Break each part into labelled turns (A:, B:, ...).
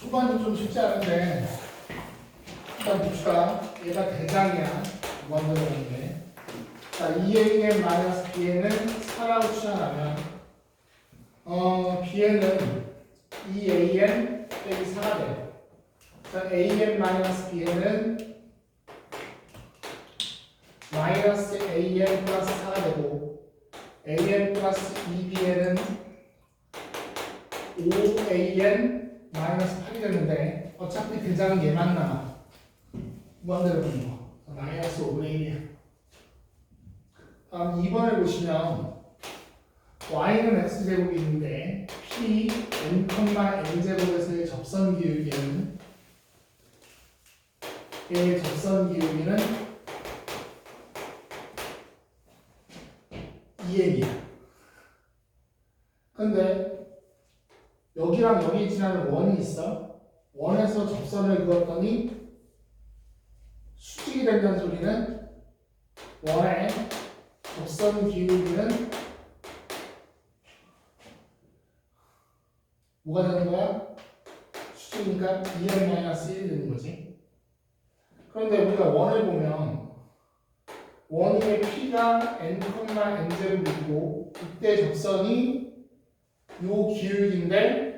A: 초반이 좀 쉽지 않은데 일단 봅시다. 얘가 대장이야. 무한대로라는 게. 자, 2am-bn은 4라고 추정하면 bn은 2am 빼기 4가 돼요. 자, am-bn은 마이너스 am 플러스 4가 되고 am 플러스 2bn은 5am 마이너스 8이 되는데 어차피 대장은 얘만 남아. 무한대로 보는 거. 마이너스 5분의 1이야. 다음 2번을 보시면 y는 x제곱이 있는데 p n, n제곱에서의 접선 기울기는 얘의 접선 기울기는 2m이야. 근데 여기랑 여기 지나는 원이 있어. 원에서 접선을 그었더니 수직이 된다는 소리는 원의 접선 기울기는 뭐가 되는 거야? 수직이니까 2m-1이 되는 거지. 그런데 우리가 원을 보면 원의 p가 n, n제곱이고 이때 접선이 요 기울기인데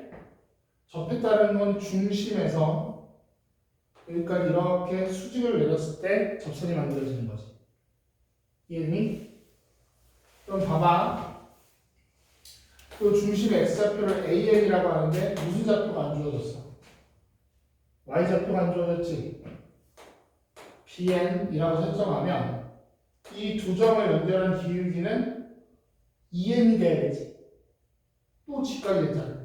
A: 접했다는 건 중심에서 여기까지 이렇게 수직을 내렸을 때 접선이 만들어지는 거지. 이해되니? 그럼 봐봐. 그 중심의 x좌표를 AN이라고 하는데 무슨 좌표가 안 주어졌어? y좌표가 안 주어졌지? BN이라고 설정하면 이 두 점을 연결한 기울기는 2n이 돼야 되지. 또 직각이 됐잖아.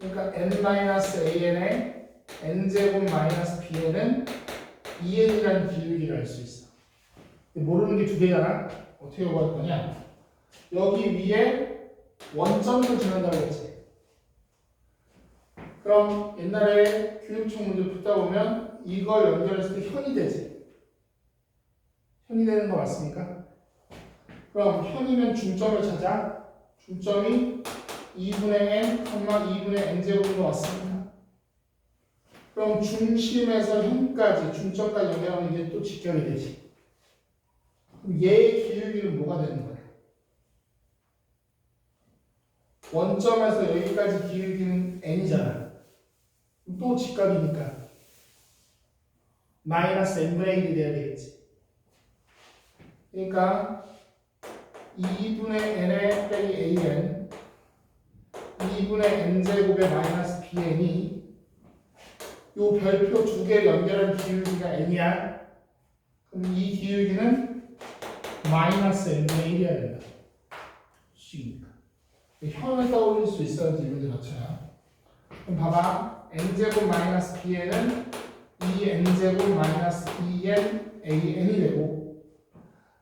A: 그러니까 n-an의 n제곱 마이너스 bn은 2n이라는 기울기를 알 수 있어. 모르는 게 두 개잖아. 어떻게 구할 거냐? 여기 위에 원점을 지난다고 했지. 그럼 옛날에 교육청 문제 풀다 보면 이걸 연결했을 때 현이 되지. 현이 되는 거 맞습니까? 그럼 현이면 중점을 찾아. 중점이 2분의 n, 2분의 n제곱인 거 맞습니까? 그럼 중심에서 현까지, 중점까지 연결하면 이게 또 직결이 되지. 그럼 얘의 기울기는 뭐가 되는 거야? 원점에서 여기까지 기울기는 n이잖아. 또 직각이니까 마이너스 n분의 1이 돼야 되겠지. 그러니까 2분의 n의 빼기 an 2분의 n제곱의 마이너스 bn이 요 별표 두 개를 연결한 기울기가 n이야. 그럼 이 기울기는 마이너스 n분의 1이어야 된다. 식이니까. 현을 떠올릴 수 있어야지 이문제 맞춰요. 그럼 봐봐. n제곱 마이너스 bn은 2n제곱 마이너스 2n an이 되고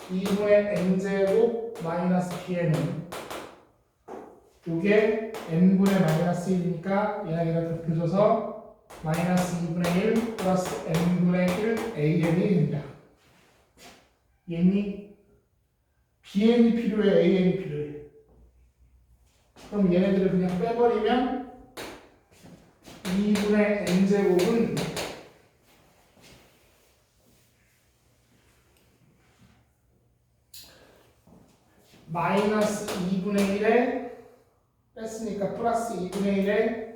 A: 2분의 n제곱 마이너스 bn은 이게 n분의 마이너스 1이니까 얘네가 곱해져서 마이너스 2분의 1 플러스 n분의 1 an이 됩니다. 얘니 bn이 필요해, an이 필요해. 그럼 얘네들을 그냥 빼버리면 2분의 n제곱은 마이너스 2분의 1에 뺐으니까 플러스 2분의 1에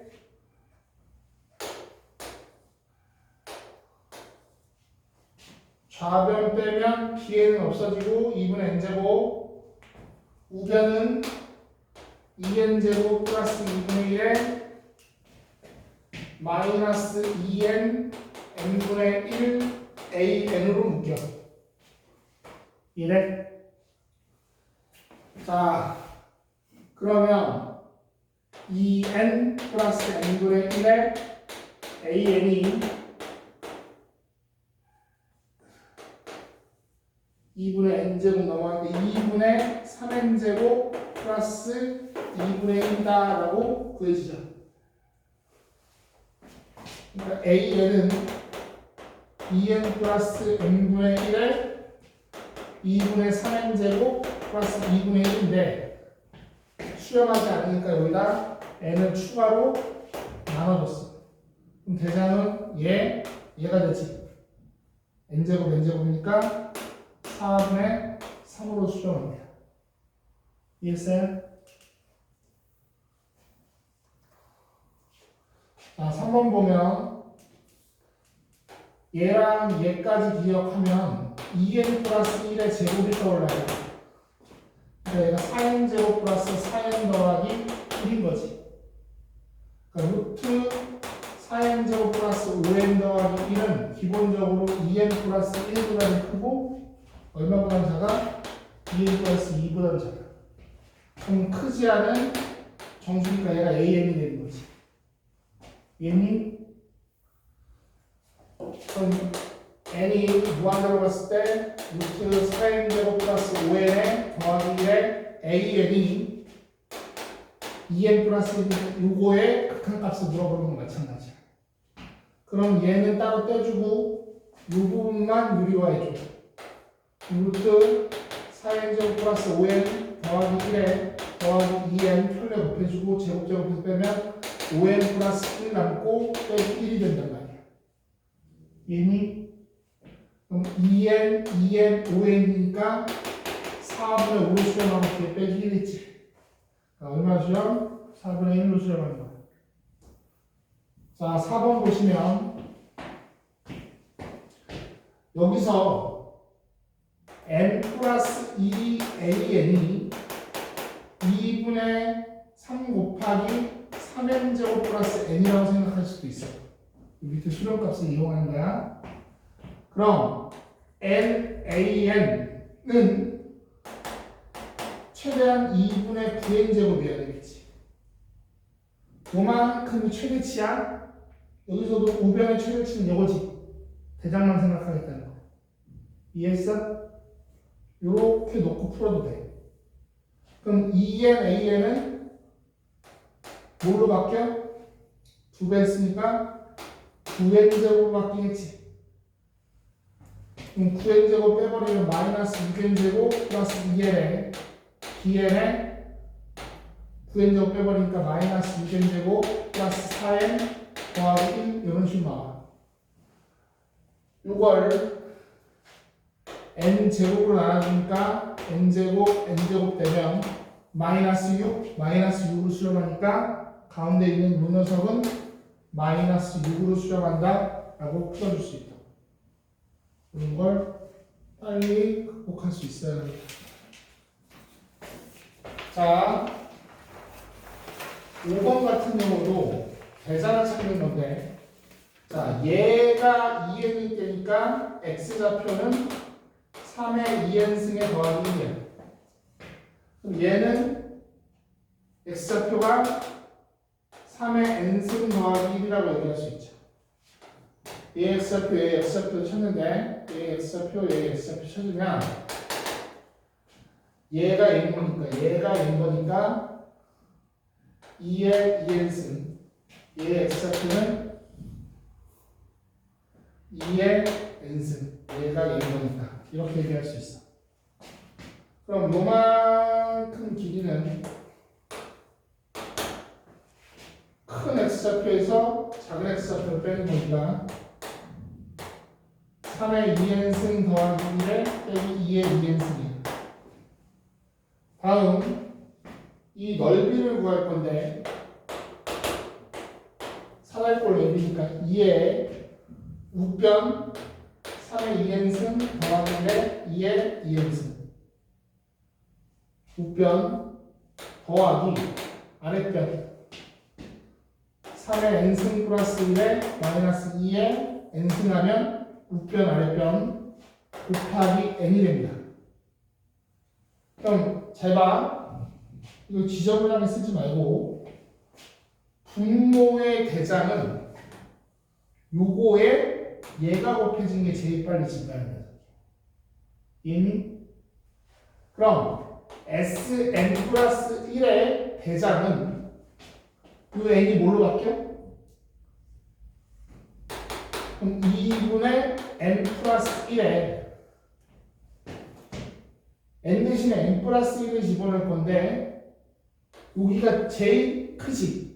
A: 좌변 빼면 bn은 없어지고 2분의 n제곱 우변은 2n제곱 플러스 2분의 1에 마이너스 2n n분의 1 an으로 묶여. 이래? 자, 그러면 2n 플러스 n분의 1에 an이 2분의 n제곱 넘어가는데 2분의 3n제곱 플러스 2분의 1이다라고 구해주자. 그러니까 an은 2n 플러스 n분의 1에 2분의 3n제곱 플러스 2분의 1인데 수렴하지 않으니까 여기다 n을 추가로 나눠줬어. 그럼 대장은 얘가 되지. n제곱 n제곱이니까 4분의 3으로 수렴합니다. 이해했어요? 자, 3번 보면 얘랑 얘까지 기억하면 2n 플러스 1의 제곱이 떠올라요. 그러니까 얘가 4n 제곱 플러스 4n 더하기 1인 거지. 그러니까 루트 4n 제곱 플러스 5n 더하기 1은 기본적으로 2n 플러스 1보다는 크고 얼마보다는 작아? 2n 플러스 2보다는 작아. 그럼 크지 않은 정수니까 얘가 an이 되는 거지. 얘니? 그럼 n이 무한대로 갔을 때 루트 4n 제곱 플러스 5n에 더하기 1에 an이 2n 플러스 1 요거의 극한값을 물어보는 건 마찬가지야. 그럼 얘는 따로 떼주고 이 부분만 유리화 해줘. 루트 4n 제곱 플러스 5n 더하기 1에 더하기 2n 편에 곱해주고 제곱제곱해서 빼면 5n 플러스 1 남고 빼기 1이 된단 말이야. 얘니? 그럼 2n, 5n이니까 4분의 5로 수렴하고 뒤에 빼기 1 있지. 얼마 수렴? 4분의 1로 수렴하는 거야. 자, 4번 보시면 여기서 n 플러스 2 an이 2분의 3 곱하기 3n 제곱 플러스 n이라고 생각할 수도 있어. 밑에 수렴값을 이용하는 거야. 그럼 nan은 최대한 2분의 9n 제곱이어야 되겠지. 요만큼이 최대치야. 여기서도 우변의 최대치는 이거지. 대장만 생각하겠다는 거. 이해했어? 요렇게 놓고 풀어도 돼. 그럼 2n, an은 뭘로 바뀌어? 2배 했으니까 9n 제곱으로 바뀌겠지. 그럼 9n 제곱 빼버리면 마이너스 6n 제곱 플러스 2n에 bn에 9n 제곱 빼버리니까 마이너스 6n 제곱 플러스 4n 더하기 1 이런 식으로 나와. 요걸 n 제곱으로 나눠주니까 n 제곱 n 제곱 되면 마이너스 6 마이너스 6으로 수렴하니까 가운데 있는 요 녀석은 마이너스 6으로 수렴한다 라고 풀어줄 수 있다. 이런 걸 빨리 극복할 수 있어야 합니다. 자, 5번 같은 경우도 대자를 찾는 건데, 자, 얘가 2n일 때니까 x좌표는 3의 2n승에 더하기 1이야. 그럼 얘는 x좌표가 3의 n승 더하기 1이라고 얘기할 수 있죠. 얘 x좌표, 얘 x좌표 찾는데, 얘 x좌표, 얘 x좌표 찾으면 얘가 n인 거니까 2의 2n승, 얘 x좌표는 2의 n승, 얘가 얘인 거니까 이렇게 얘기할 수 있어. 그럼 요만큼 길이는 큰 x좌표에서 작은 x좌표를 빼는 거니까 3의 2n승 더하기 1에 빼기 2의 2n승이에요. 다음 이 넓이를 구할 건데 사다리꼴 넓이니까 2의 우변 3의 2n승 더하기 1에 2의 2n승 우변 더하기 아랫변 3의 n승 플러스 1에 마이너스 2의 n승하면 우변 아랫변 곱하기 n이 됩니다. 그럼 잘 봐. 이거 지저분하게 쓰지 말고 분모의 대장은 요거에 얘가 곱해진 게 제일 빨리 증가합니다. 이해니? 그럼 Sn 플러스 1의 대장은 요 n이 뭘로 바뀌어? 그럼 2분의 n 플러스 1에 n 대신에 n 플러스 1을 집어넣을 건데 여기가 제일 크지?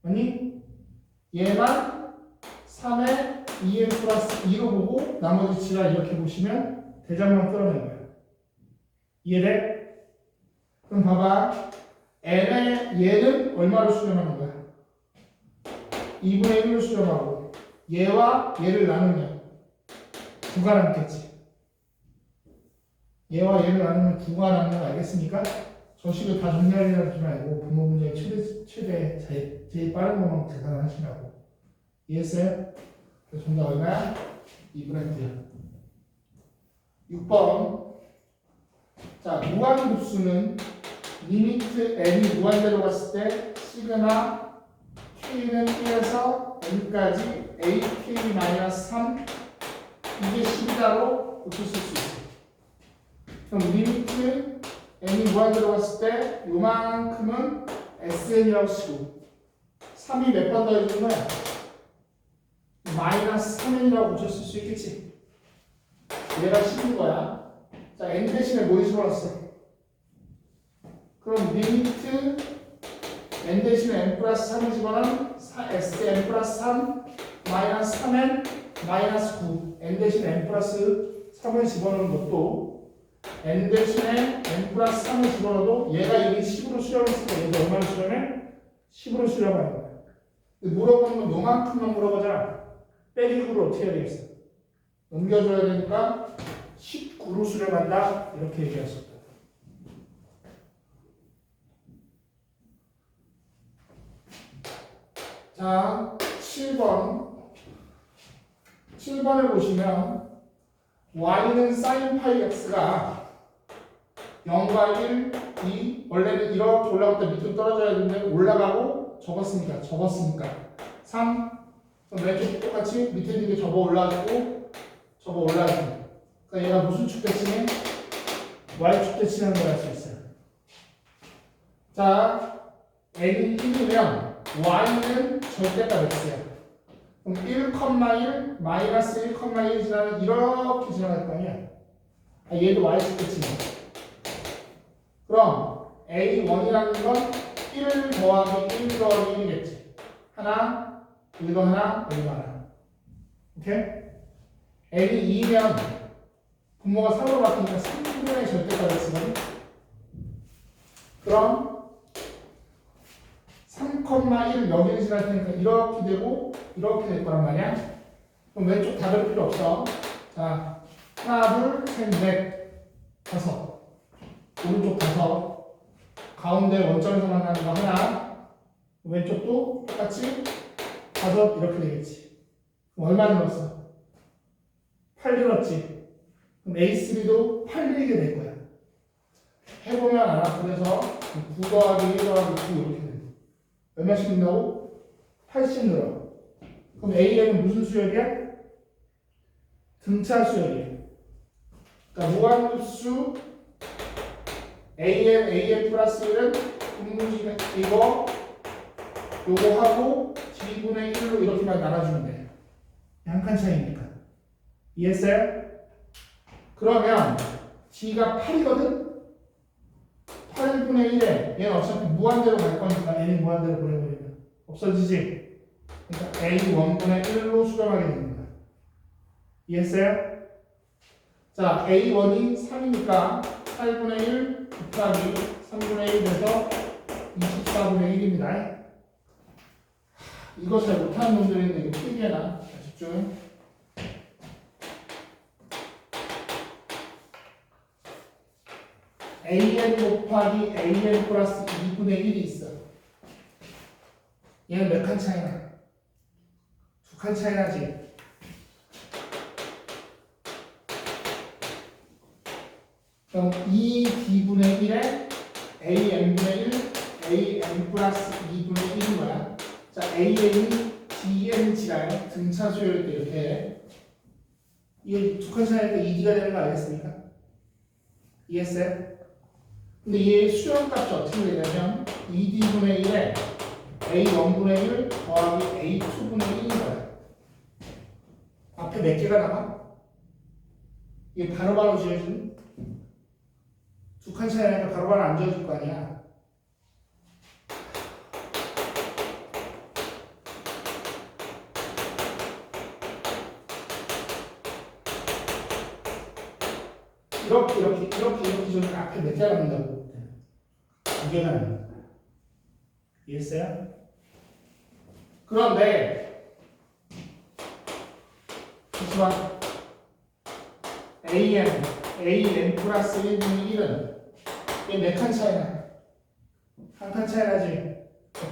A: 아니? 얘만 3에 2n 플러스 2로 보고 나머지 지랄 이렇게 보시면 대장만 끌어낸 거예요. 이해돼? 그럼 봐봐. n의 얘는 얼마로 수렴하는 거야? 2분의 1로 수렴하고 얘와 얘를 나누면 9가 남겠지. 얘와 얘를 나누면 9가 남는 거 알겠습니까? 저식을 다 정리하려고 하지 말고 분모 문제의 최대 제일 빠른 것만 계산하시라고. 이해했어요? 그래서 정답 얼마야? 2분의 9야. 6번. 자, 무한급수는 리미트 n이 무한대로 갔을 때 시그마 k는 1에서 n까지 ak-3 이게 10이다로 고쳤을 수 있어. 그럼 리미트 n이 무한대로 갔을 때 요만큼은 sn이라고 치고 3이 몇 번 더해주는 거야? 마이너스 3n이라고 고쳤을 수 있겠지. 얘가 10인 거야. 자, n 대신에 뭐 집어넣었어? 그럼 리미트 n 대신에 n 플러스 3을 집어넣으면 sn 플러스 3 마이너스 3n 마이너스 9 n 대신에 n 플러스 3을 집어넣는 것도 n 대신에 n 플러스 3을 집어넣어도 얘가 이미 10으로 수렴했으니까 얘도 얼마를 수렴해? 10으로 수렴하는 거야. 물어보는 건 요만큼만 물어보잖아. 빼기 9를 어떻게 해야 되겠어? 넘겨줘야 되니까 19로 수렴한다 이렇게 얘기할 수 있다. 자, 7번을 보시면 y는 sin 파이 x가 0과 1, 2 원래는 이렇게 올라갈 때 밑으로 떨어져야 되는데 올라가고 접었으니까 3 그럼 왼쪽 똑같이 밑에 있는 게 접어 올라가고 그러니까 얘가 무슨 축대칭해? y축 대칭하는 걸 알 수 있어요. 자, n이 1이면 y는 절대값 x야. 그럼 1,1 마이너스 1,1 지나면 이렇게 지나갈 거 아니야. 얘도 y축 대칭이야. 그럼 a1이라는 건 1 더하기 1 더하기 1이겠지. 하나, 여기도 하나, 여기도 하나. 오케이? n이 2면 분모가 3으로 바뀌니까 3분의 절대값을 쓰거든. 그럼 3,1 여기를 지날 테니까 이렇게 되고 이렇게 될 거란 말이야. 그럼 왼쪽 다 그릴 필요 없어. 자, 하나, 둘, 셋, 넷, 다섯. 오른쪽 다섯. 가운데 원점에서 만나는 거 하나. 왼쪽도 똑같이 다섯 이렇게 되겠지. 그럼 얼마 늘었어? 8 늘었지. 그럼 A3도 8 늘게 될 거야. 해보면 알아. 그래서 9 더하기 1 더하기 9 이렇게 돼. 얼마씩 는다고? 80 늘어. 그럼 AN은 무슨 수열이야? 등차 수열이야. 그러니까 무한급수 AN 플러스 1은 분모지는 요거 하고 D분의 1로 이렇게만 나눠주면 돼. 한 칸 차이니까. 이해했어요? 그러면 D가 8이거든? 8분의 1에 얘는 어차피 무한대로 갈 거니까 N이 무한대로 보내버리면 없어지지? 그러니까 A1분의 1로 수렴하게 되는 거야. 이해했어요? 자, A1이 3이니까 8분의 1 곱하기 3분의 1 돼서 24분의 1입니다. 이거 잘 못하는 놈들인데 이거 필기해놔. 집중. AN 곱하기 AN 플러스 2분의 1이 있어. 얘는 몇 칸 차이나? 2칸 차이 나지? 그럼 2D분의 1에 AN분의 1, AN 플러스 2분의 1인 거야. 자, AN이 DN지라요. 등차 수열일 때 이렇게 해. 이게 2칸 차이니까 2D가 되는 거 알겠습니까? 이해했어요? 근데 얘 수렴값이 어떻게 되냐면 2D분의 1에 A1분의 1 더하기 A2분의 1인 거야. 앞에 몇 개가 남아? 이게 바로바로 지어주는 2칸 차이니까 바로바로 안 지어줄 거 아니야. 이렇게 저는 앞에 몇 개가 남는다고. 2개가 남는다. 이해했어요? 그런데 잠시만 an 플러스 1분의 1은 이게 몇 칸 차이나? 한 칸 차이 나지?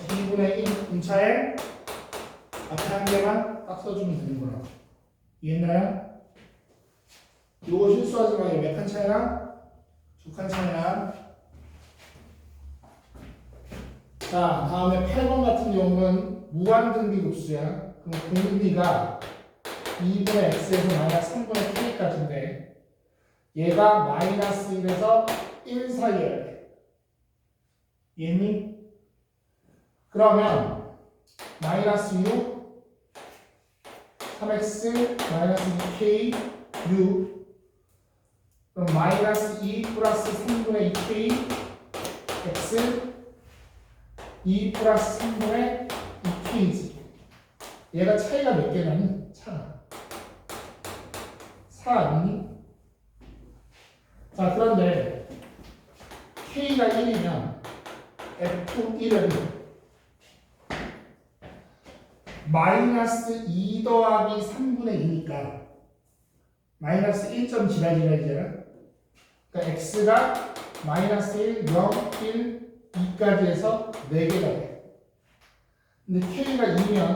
A: d분의 1 분차에 앞에 한 개만 딱 써주면 되는 거라고. 이해했나요? 이거 실수하지 마. 몇 칸 차이나? 2칸 차이나. 자, 다음에 8번 같은 경우는 무한등비급수야. 그럼 공비가 2분의 x에서 마이너스 3분의 k까지인데 얘가 마이너스 1에서 1 사이에 돼. 이해했니? 그러면 마이너스 6 3x 마이너스 2k 6 그럼 마이너스 2 플러스 3분의 2k x 2 플러스 3분의 2k지. 얘가 차이가 몇 개나니? 차 4 아니니? 자, 그런데 k가 1이면 f1은 마이너스 2 더하기 3분의 2니까 마이너스 1점 지라지라지잖아. 그러니까 x가 마이너스 1, 0, 1, 2까지 해서 4개가 돼. 근데 k가 2면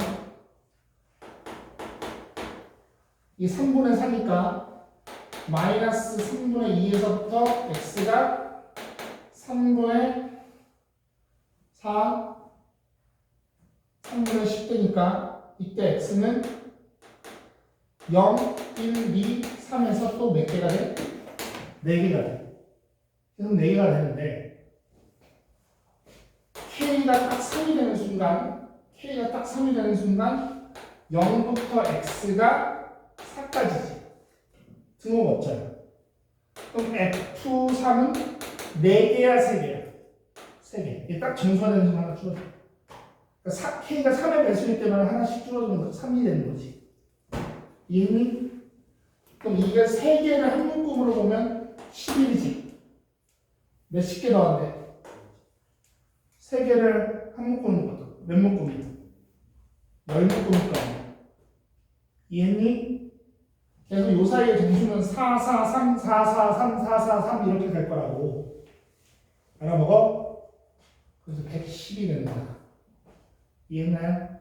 A: 이 3분의 4니까 마이너스 3분의 2에서부터 x가 3분의 4, 3분의 10되니까 이때 x는 0, 1, 2, 3에서 또 몇 개가 돼? 4개가 돼. 그래서 4개가 되는데 K가 딱 3이 되는 순간 0부터 X가 4까지지. 등호가 없잖아. 그럼 F3은 4개야, 3개야? 3개. 이게 딱 정수화되는 순간 하나 줄어들어. 그러니까 K가 3의 배수일 때만 하나씩 줄어드는 거지. 3이 되는 거지. 이해니? 그럼 이게 3개를 한 묶음으로 보면 11이지. 몇십 개 더한데? 3개를 한 묶음으로 봐도 몇 묶음이야? 10묶음일 거 아니야. 이해했니? 그래서 요 사이의 정수는 4, 4, 3, 4, 4, 3, 4, 4, 3 이렇게 될 거라고. 알아먹어? 그래서 110이 되는 거야. 이해했나요?